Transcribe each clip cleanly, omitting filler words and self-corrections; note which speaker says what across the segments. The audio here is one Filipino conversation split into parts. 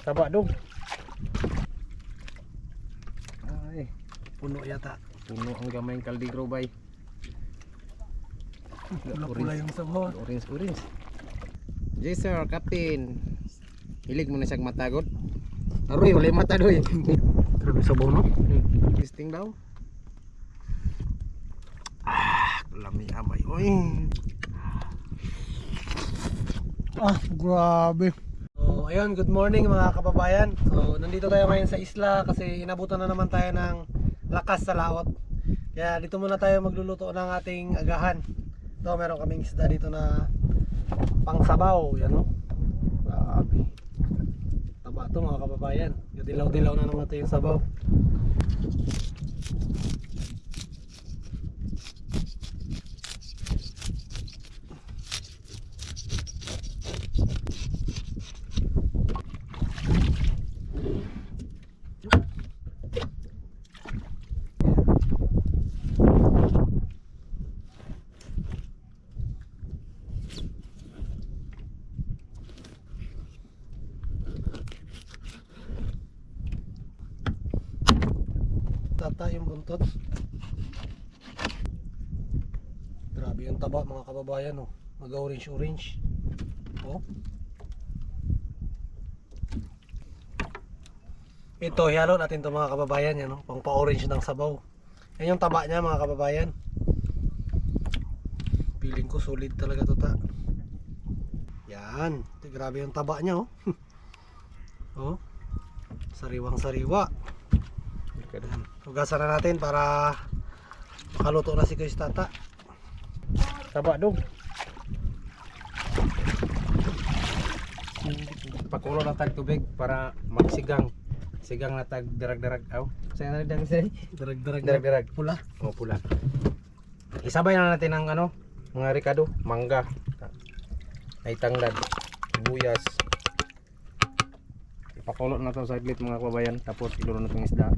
Speaker 1: Taba dong. Ay, puno yata. Puno ang gamayng kaldigro bay.
Speaker 2: Pula-pula yung sabaw.
Speaker 1: Orange. Yes sir, Captain. Hilig mo na siyang matagot. Aroy, wala yung mata doy.
Speaker 2: Grabe sabaw no?
Speaker 1: Testing daw. Lami amay. Oy.
Speaker 2: Grabe. So, ayun, good morning mga kababayan. So, nandito tayo ngayon sa isla kasi inabutan na naman tayo ng lakas sa laot. Kaya dito muna tayo magluluto ng ating agahan. Ito, meron kaming isda dito na pangsabaw, yan o. Grabe. Taba ito mga kababayan. Dilaw-dilaw na naman ito yung sabaw. Tata yung buntot. Grabe yung taba mga kababayan, oh. Mag-orange. Oh. Ito, halo natin to mga kababayan, yan, oh. Pang pa-orange ng sabaw. Yan yung taba niya mga kababayan. Feeling ko solid talaga to ta. Yan. Grabe yung taba niya, oh. Oh. Sariwang-sariwa. Hugasan na natin para makaluto na si Kuya Tata.
Speaker 1: Taba dong. Pakulo na tag tubig para magsigang. Sigang na tag darag-darag aw. Saya na dang say. Darag-darag
Speaker 2: Pula.
Speaker 1: Oh, pula. Isabay na natin ang ano, mga ricado, mangga, ay tanglad, sibuyas. Ipakulo na to saglit mga kababayan, tapos iluto na tong isda.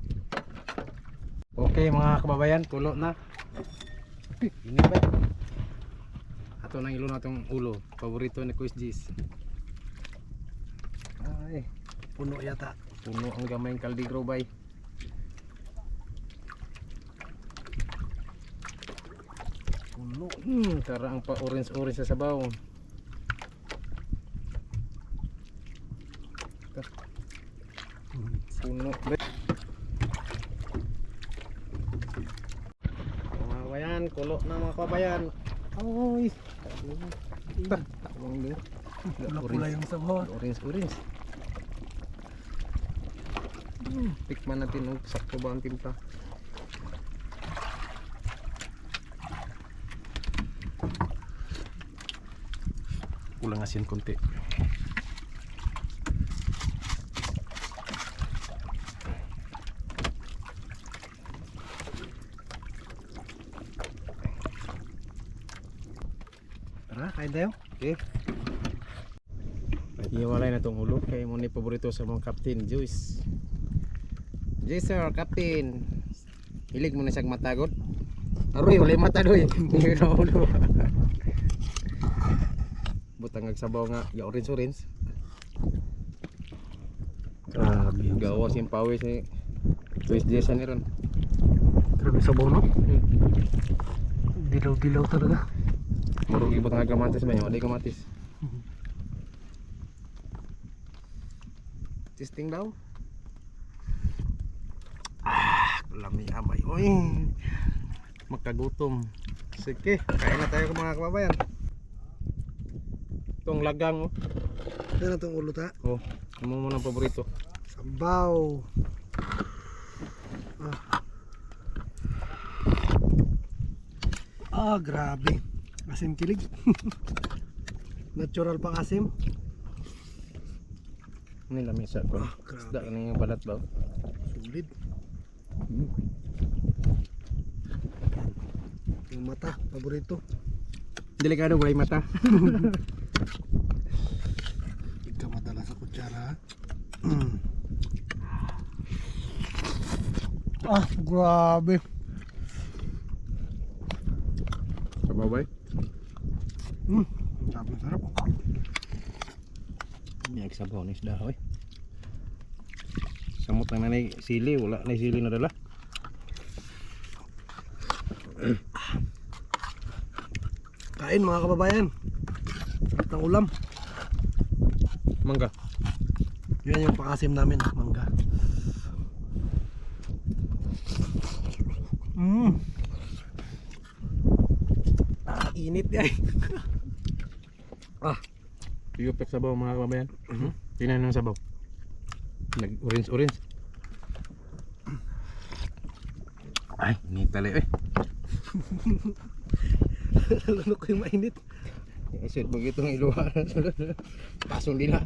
Speaker 1: Okay mga kababayan, kulo na. Ini ba? Ato nang ilo na tong ulo, paborito ni Kuya Jis. Ay,
Speaker 2: Puno yata.
Speaker 1: puno ang gamayng kaldigro bay. Puno. Tara ang pa orange sa sabaw. Puno. Kababayan, kulo na mga kababayan. Ay, tawang din.
Speaker 2: Pula-pula yung sabaw.
Speaker 1: Orange. Tikman natin kung sakto ba ang timpla. Kulang asin konti.
Speaker 2: Tara, kain tayo.
Speaker 1: Okay. Iwalay na tong ulo kay mo ni paborito sa mga Captain Juice. Yes sir, Captain. Hilig mo na siyang matagot. Aroy, wala yung mata doy. Ulo. Butang agsabaw nga, ya orange.
Speaker 2: Grabe yung
Speaker 1: Gawas yung pawis ni Twist Jason ni ron.
Speaker 2: Grabe sabaw no? Dilaw-dilaw talaga.
Speaker 1: Murug ibot nga kamatis ba yun? Wala yung kamatis. Testing daw. Lami amay. Oy. Makagutom. Sige, kain na tayo mga kababayan. Itong lagang oh.
Speaker 2: Yan ang itong ulo ta.
Speaker 1: Oh, ano mo ng paborito?
Speaker 2: Sabaw. Grabe. Asim kilig. Natural pang asim.
Speaker 1: Ini lamisa ko.
Speaker 2: Grabe.
Speaker 1: Isda kanang balat ba?
Speaker 2: Sulit. Yung mata, paborito.
Speaker 1: Delikado wala yung mata.
Speaker 2: Ikaw madala sa kutsara. Grabe.
Speaker 1: Kababay.
Speaker 2: Grabe sarap.
Speaker 1: May sabaw ni isda hoy. Kamot na nanay sili, wala na sili na dala.
Speaker 2: Kain mga kababayan. At ng ulam.
Speaker 1: Mangga.
Speaker 2: Yan yung pakasim namin, mangga. Init guys.
Speaker 1: Yupek sabaw mga kababayan. Tingnan ng sabaw. Nag-orange. Ay, init tali eh.
Speaker 2: Lalo ko yung mainit.
Speaker 1: Isit begitu ng iluha. Pasong dila.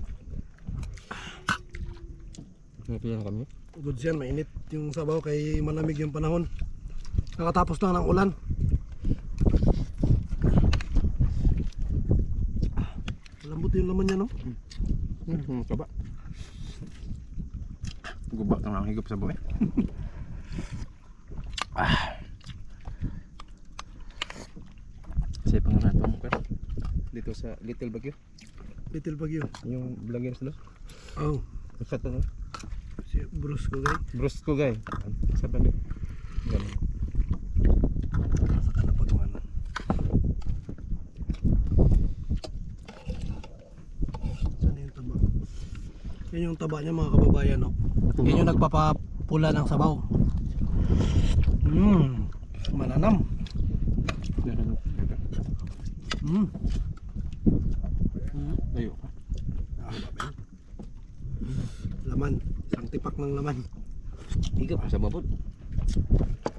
Speaker 1: Ngayon kami.
Speaker 2: Good yan, mainit yung sabaw kay malamig yung panahon. Nakatapos lang ng ulan. Lambot yung laman niya, no?
Speaker 1: Coba. Gubak na lang higop sabaw eh. Saya pengen nonton kan dito sa Little Baguio.
Speaker 2: Little Baguio.
Speaker 1: Yung vlogger sila.
Speaker 2: Oh,
Speaker 1: Sa to no?
Speaker 2: si Bruce ko guys.
Speaker 1: Bros ko gay. Sa bali. Ganun.
Speaker 2: Saka na pagmana. Saan yung taba? Yan yung taba niya mga kababayan, no? Yan yung nagpapapula ng sabaw. Mananam.
Speaker 1: Ganun. Ayo.
Speaker 2: Laman, isang tipak ng laman.
Speaker 1: Higop sa babod.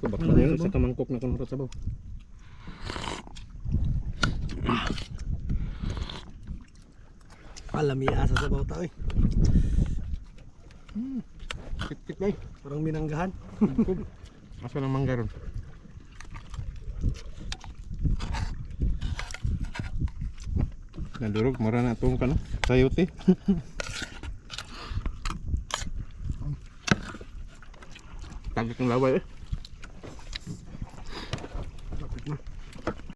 Speaker 1: Ko bak
Speaker 2: Wala
Speaker 1: na
Speaker 2: sabaw?
Speaker 1: sa kamangkok na kunot sabaw.
Speaker 2: Palamiya sa sabaw tao eh.
Speaker 1: Kit bay.
Speaker 2: Parang minanggahan.
Speaker 1: Asa nang mangga ron. Nadurog mura na tong kano. Sayote. Tagak ng laway eh.